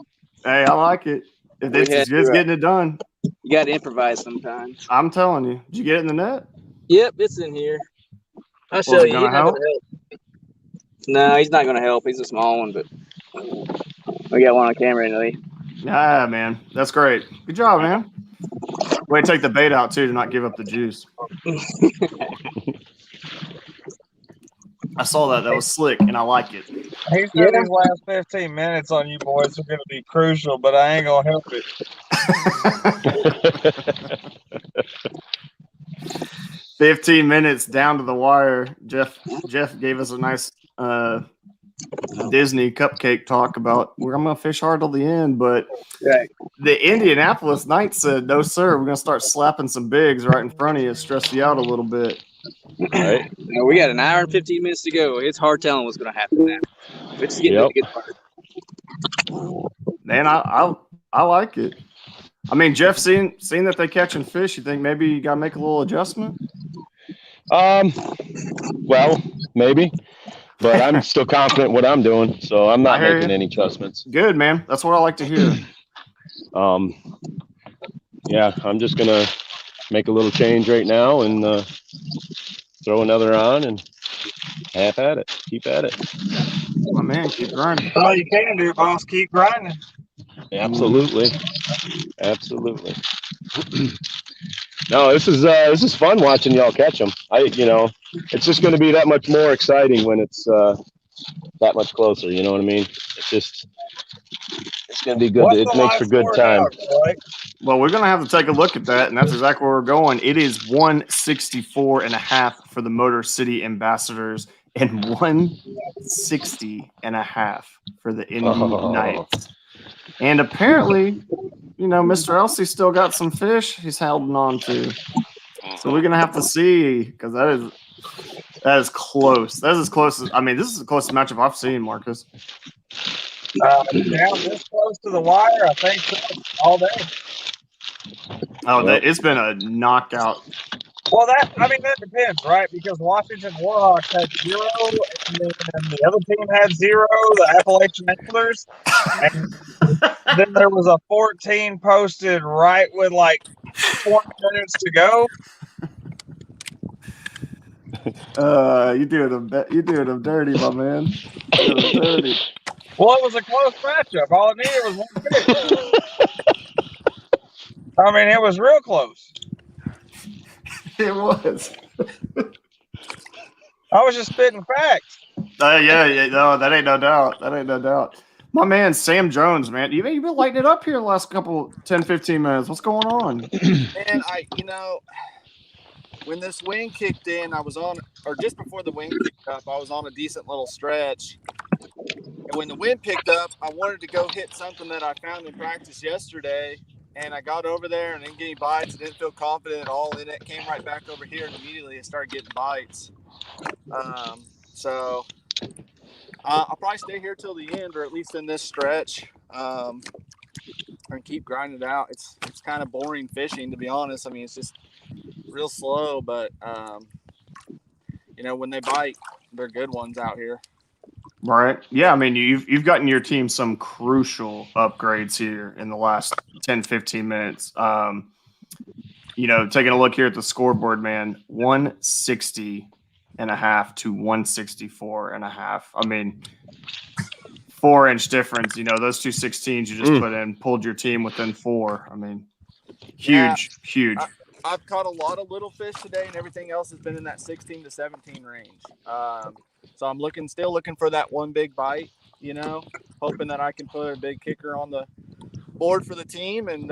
Hey, I like it. If We it's had just to, getting it done. you got to improvise sometimes. I'm telling you. Did you get it in the net? Yep, it's in here. I'll Was show it you. gonna He's not help? gonna help. No, he's not going to help. He's a small one, but we got one on camera anyway. Yeah, man. That's great. Good job, man. Way to take the bait out, too, to not give up the juice. I saw that. That was slick, and I like it. He said these last 15 minutes on you boys are going to be crucial, but I ain't going to help it. 15 minutes down to the wire. Jeff gave us a nice Disney cupcake talk about I'm going to fish hard till the end, but the Indianapolis Knights said, no, sir, we're going to start slapping some bigs right in front of you, stress you out a little bit. Right. No, we got an hour and 15 minutes to go. It's hard telling what's going to happen now. It's getting to the good part. Man, I like it. I mean, Jeff, seeing that they catching fish, you think maybe you got to make a little adjustment? Well, maybe, but I'm still confident in what I'm doing, so I'm not making any adjustments. Good, man. That's what I like to hear. Yeah, I'm just gonna make a little change right now and throw another on and keep at it. My man, keep grinding. All you can do, boss, keep grinding. Absolutely. No, this is fun watching y'all catch them. It's just going to be that much more exciting when it's that much closer. You know what I mean? It's going to be good. What's It the makes live for good score time. now, Troy? Well, we're going to have to take a look at that, and that's exactly where we're going. It is 164.5 for the Motor City Ambassadors and 160.5 for the Indy Knights. And apparently, Mr. Elsey still got some fish he's holding on to. So we're going to have to see, because that is close. That is as close as, this is the closest matchup I've seen, Marcus. Down this close to the wire, I think so, all day. Oh, it's been a knockout. Well, that depends, right? Because Washington Warhawks had 0, and then the other team had 0, the Appalachian Anglers. And then there was a 14 posted right with like 20 minutes to go. You doing them dirty, my man. You doing them dirty. Well, it was a close matchup. All it needed was one fish. It was real close. It was. I was just spitting facts. Yeah. No, that ain't no doubt. My man, Sam Jones, man. You've been lighting it up here the last couple 10, 15 minutes. What's going on? And when this wind kicked in, I was on, or just before the wind kicked up, I was on a decent little stretch. And when the wind picked up, I wanted to go hit something that I found in practice yesterday. And I got over there and didn't get any bites. I didn't feel confident at all in it. Came right back over here and immediately I started getting bites. So I'll probably stay here till the end, or at least in this stretch, and keep grinding it out. It's kind of boring fishing, to be honest. It's just real slow, but when they bite, they're good ones out here. Right. Yeah, you've gotten your team some crucial upgrades here in the last 10, 15 minutes. Taking a look here at the scoreboard, man, 160.5 to 164.5. 4-inch difference. Those two 16s you just put in pulled your team within 4. Huge. I've caught a lot of little fish today, and everything else has been in that 16 to 17 range. So I'm still looking for that one big bite, hoping that I can put a big kicker on the board for the team and,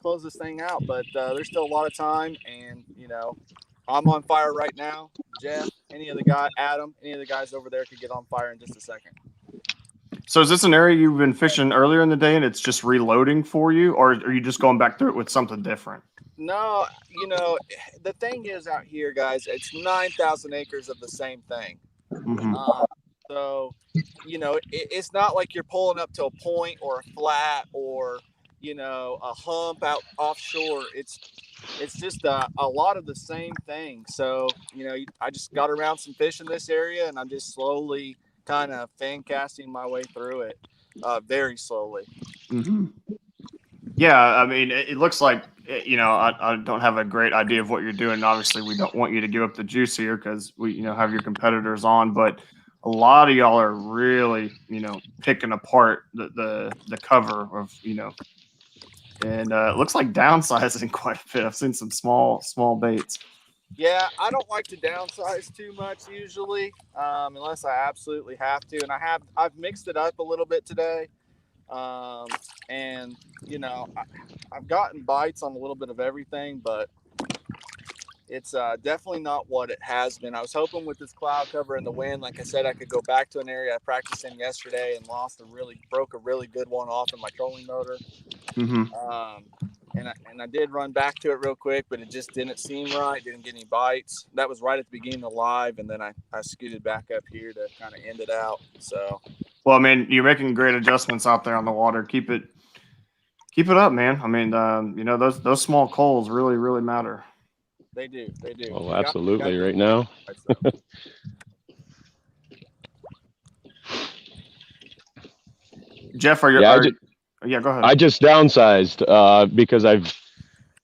close this thing out. But there's still a lot of time, and, I'm on fire right now. Jeff, Adam, any of the guys over there could get on fire in just a second. So is this an area you've been fishing earlier in the day and it's just reloading for you, or are you just going back through it with something different? No, the thing is out here, guys, it's 9,000 acres of the same thing. Mm-hmm. So, it's not like you're pulling up to a point or a flat or, a hump out offshore. It's just a lot of the same thing. So, I just got around some fish in this area, and I'm just slowly kind of fan casting my way through it, very slowly. Mm-hmm. Yeah, it looks like, I don't have a great idea of what you're doing. Obviously, we don't want you to give up the juice here because we, have your competitors on, but a lot of y'all are really, picking apart the cover of, and it looks like downsizing quite a bit. I've seen some small baits. Yeah, I don't like to downsize too much usually, unless I absolutely have to. And I've mixed it up a little bit today. And I've gotten bites on a little bit of everything, but it's definitely not what it has been. I was hoping with this cloud cover and the wind, like I said, I could go back to an area I practiced in yesterday and broke a really good one off in my trolling motor. Mm-hmm. And I did run back to it real quick, but it just didn't seem right. Didn't get any bites. That was right at the beginning of live, and then I scooted back up here to kind of end it out. So, well, you're making great adjustments out there on the water. Keep it up, man. Those small coals really, really matter. They do. Oh, absolutely. Right now. Jeff, are you? Yeah, go ahead. I just downsized because I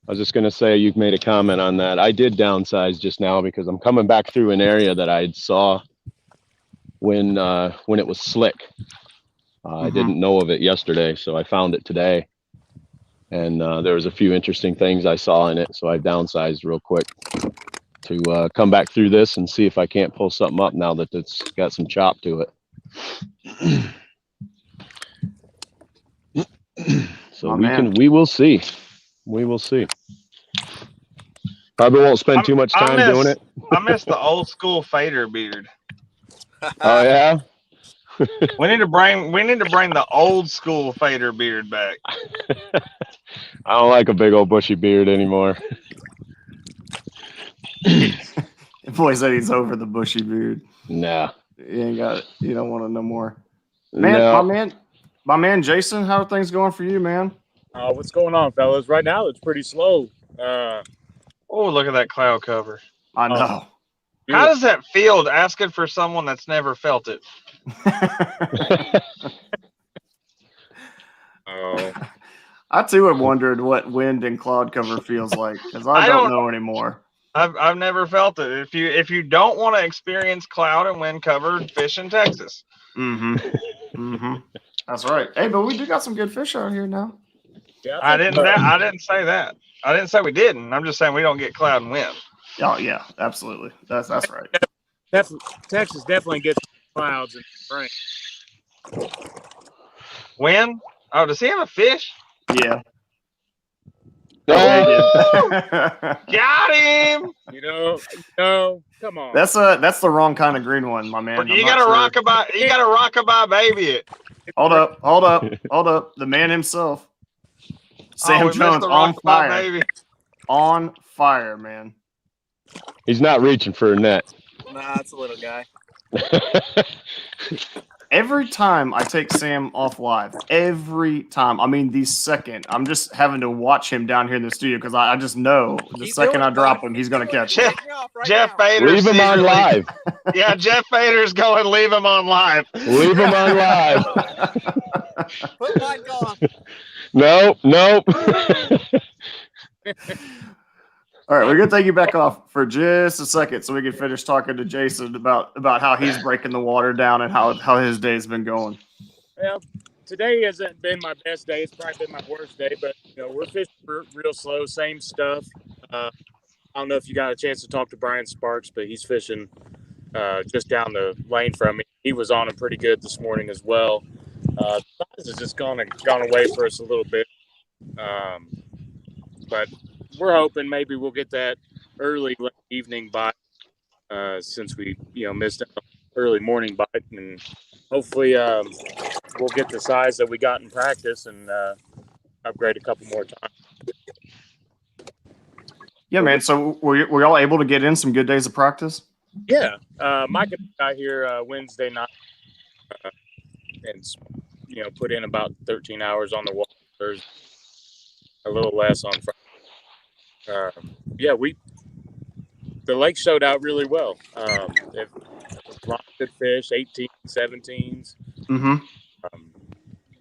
was just going to say, you've made a comment on that. I did downsize just now because I'm coming back through an area that I saw when it was slick. I didn't know of it yesterday, so I found it today. And there was a few interesting things I saw in it, so I downsized real quick to come back through this and see if I can't pull something up now that it's got some chop to it. So we will see. We will see. Probably won't spend too much time doing it. I miss the old school fader beard. Oh yeah. We need to bring the old school fader beard back. I don't like a big old bushy beard anymore. Boy said he's over the bushy beard. Nah. You ain't got it. You don't want to know more. Man, No. my man Jason, how are things going for you, man? What's going on, fellas? Right now, it's pretty slow. Oh, look at that cloud cover. I know. How does that feel asking for someone that's never felt it? I too have wondered what wind and cloud cover feels like because I don't know anymore. I've never felt it. If you don't want to experience cloud and wind covered, fish in Texas. That's right. Hey, but we do got some good fish out here now. Yeah, I didn't say that. I didn't say we didn't. I'm just saying we don't get cloud and wind. Oh yeah, absolutely. That's right. Texas definitely gets clouds and rain. Wind? Oh, does he have a fish? Yeah. Got him. You know, come on. That's the wrong kind of green one, my man. You gotta rockabye baby it. Hold up. The man himself. Sam Jones on fire. Baby. On fire, man. He's not reaching for a net. Nah, it's a little guy. Every time I take Sam off live, every time, I mean the second, I'm just having to watch him down here in the studio because I just know the second I drop him, he's going to catch it. Jeff Fader. Leave him on live. Yeah, Jeff Fader's going leave him on live. Leave him on live. Put mine on. Nope. All right, we're going to take you back off for just a second so we can finish talking to Jason about how he's breaking the water down and how his day's been going. Well, today hasn't been my best day. It's probably been my worst day, but we're fishing real slow, same stuff. I don't know if you got a chance to talk to Brian Sparks, but he's fishing just down the lane from me. He was on him pretty good this morning as well. The size has just gone away for us a little bit, but we're hoping maybe we'll get that late evening bite since we missed an early morning bite, and hopefully we'll get the size that we got in practice and upgrade a couple more times. Yeah, man. So were y'all able to get in some good days of practice? Yeah, Mike got here Wednesday night and put in about 13 hours on the water. There's a little less on Friday. The lake showed out really well. It was a lot of good fish, 18, 17s.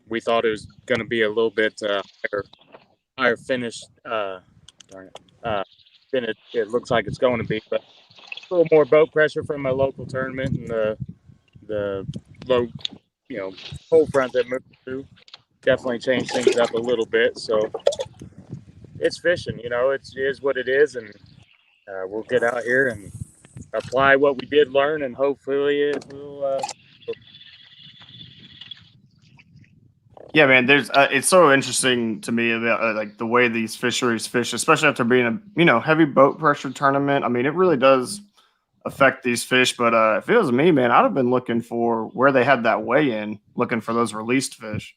We thought it was going to be a little bit higher finish. Than it looks like it's going to be, but a little more boat pressure from a local tournament and the low, cold front that moved through definitely changed things up a little bit. So it's fishing, it is what it is, and we'll get out here and apply what we did learn, and hopefully it will. Yeah, man. There's it's so interesting to me about like the way these fisheries fish, especially after being a heavy boat pressure tournament. I mean, it really does affect these fish. But if it was me, man, I'd have been looking for where they had that weigh in, looking for those released fish.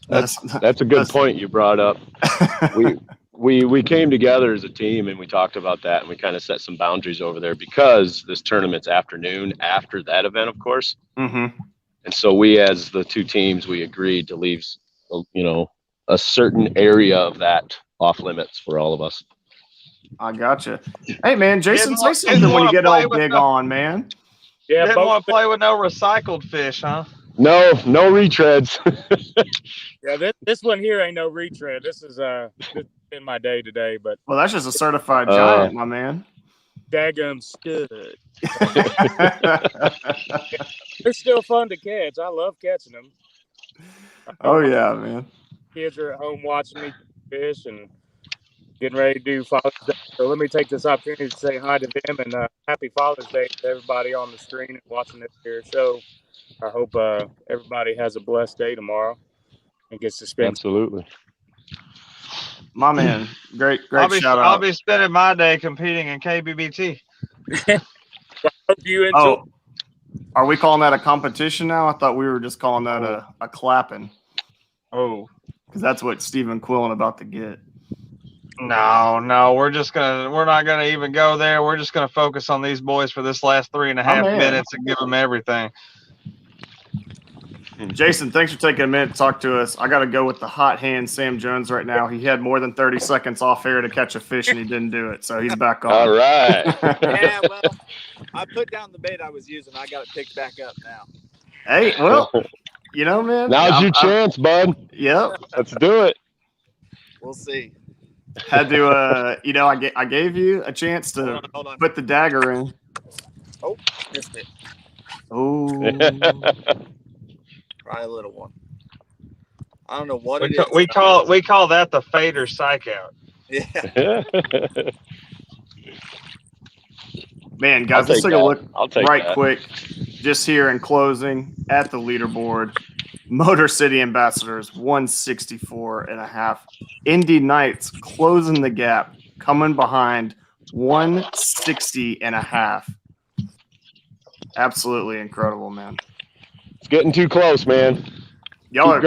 That's a good point you brought up. We came together as a team and we talked about that, and we kind of set some boundaries over there because this tournament's afternoon after that event, of course. And so we, as the two teams, we agreed to leave, a certain area of that off limits for all of us. I gotcha. Hey, man, Jason, say something when you get all big on, man. Yeah, didn't want to play with no recycled fish, huh? No retreads. Yeah, this one here ain't no retread. This is been my day today, but well, that's just a certified giant, my man. Daggum stud. They're still fun to catch. I love catching them. Oh yeah, man. Kids are at home watching me fish and getting ready to do Father's Day. So let me take this opportunity to say hi to them and happy Father's Day to everybody on the screen and watching this here show. I hope everybody has a blessed day tomorrow and gets to spend. Absolutely. My man, great I'll be shout I'll out. be spending my day competing in KBBT. Hope you enjoy. Oh, are we calling that a competition now? I thought we were just calling that a clapping, Oh because that's what Stephen Quillen about to get. no, we're not gonna even go there. We're just gonna focus on these boys for this last 3.5 man. minutes and give them everything. Jason, thanks for taking a minute to talk to us. I got to go with the hot hand Sam Jones right now. He had more than 30 seconds off air to catch a fish, and he didn't do it, so he's back on. All right. Yeah, well, I put down the bait I was using. I got it picked back up now. Hey, well, you know, man. Now's your chance, bud. Yep. Let's do it. We'll see. Had to, I gave you a chance to Hold on. put the dagger in. Oh, missed it. Oh. Probably a little one. I don't know what We call that the fader psych out. Yeah. Man, guys, let's take a look that. quick. Just here in closing at the leaderboard. Motor City Ambassadors 164.5. Indy Knights closing the gap, coming behind 160.5. Absolutely incredible, man. It's getting too close, man. Y'all are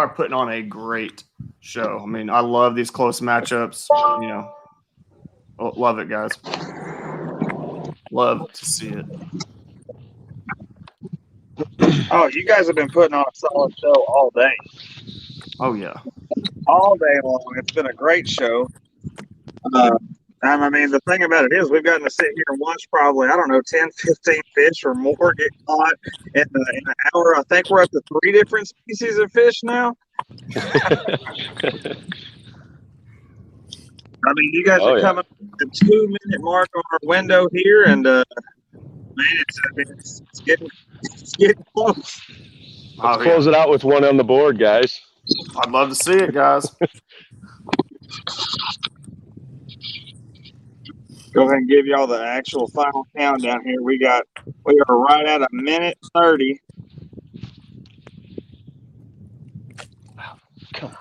putting on a great show. I mean, I love these close matchups. Love it, guys. Love to see it. Oh, you guys have been putting on a solid show all day. Oh, yeah. All day long. It's been a great show. I mean, the thing about it is we've gotten to sit here and watch probably, 10, 15 fish or more get caught in an hour. I think we're up to 3 different species of fish now. I mean, you guys are coming to the 2-minute mark on our window here, and man, it's getting close. Let's close it out with one on the board, guys. I'd love to see it, guys. Go ahead and give y'all the actual final countdown here. We are right at 1:30. Come on.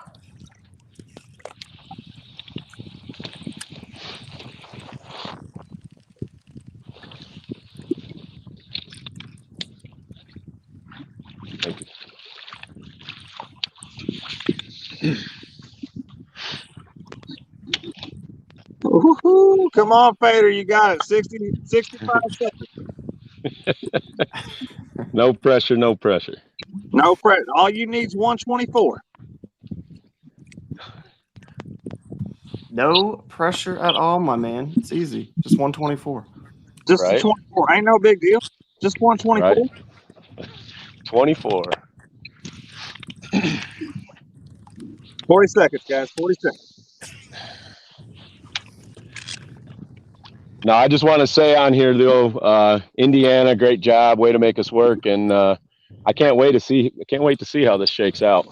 Thank you. Woo-hoo. Come on, Fader. You got it. 65 seconds. No pressure, no pressure. No pressure. All you need is 124. No pressure at all, my man. It's easy. Just 124. Just 24. Ain't no big deal. Just 124. Right. 24. 40 seconds, guys. 40 seconds. No, I just want to say on here, though, Indiana, great job, way to make us work, and I can't wait to see how this shakes out.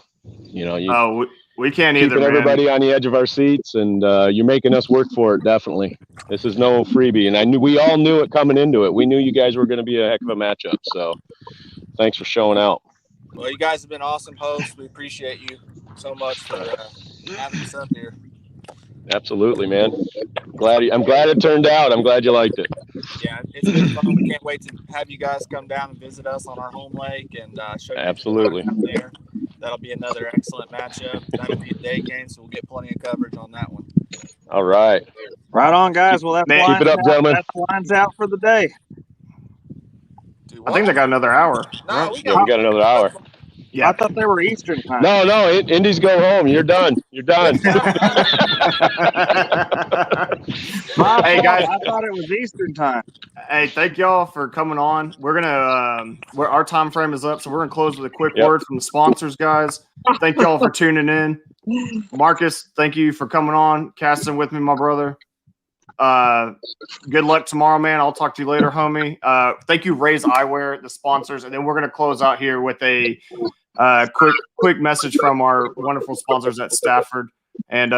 We can't either, keeping everybody on the edge of our seats, and you're making us work for it. Definitely, this is no freebie, and we all knew it coming into it. We knew you guys were going to be a heck of a matchup. So, thanks for showing out. Well, you guys have been awesome hosts. We appreciate you so much for having us up here. Absolutely, man. I'm glad it turned out. I'm glad you liked it. Yeah, it's been fun. We can't wait to have you guys come down and visit us on our home lake and show you. Absolutely. There. That'll be another excellent matchup. That'll be a day game, so we'll get plenty of coverage on that one. All right. Right on, guys. Well, keep it up, gentlemen. That lines out for the day. I think they got another hour. No, right? We got another hour. Yeah. I thought they were Eastern time. No, Indies go home. You're done. You're done. Hey, guys. I thought it was Eastern time. Hey, thank y'all for coming on. We're gonna our time frame is up, so we're gonna close with a quick word from the sponsors, guys. Thank y'all for tuning in. Marcus, thank you for coming on, casting with me, my brother. Good luck tomorrow, man. I'll talk to you later, homie. Thank you, Ray's Eyewear, the sponsors, and then we're gonna close out here with a quick message from our wonderful sponsors at Stafford. And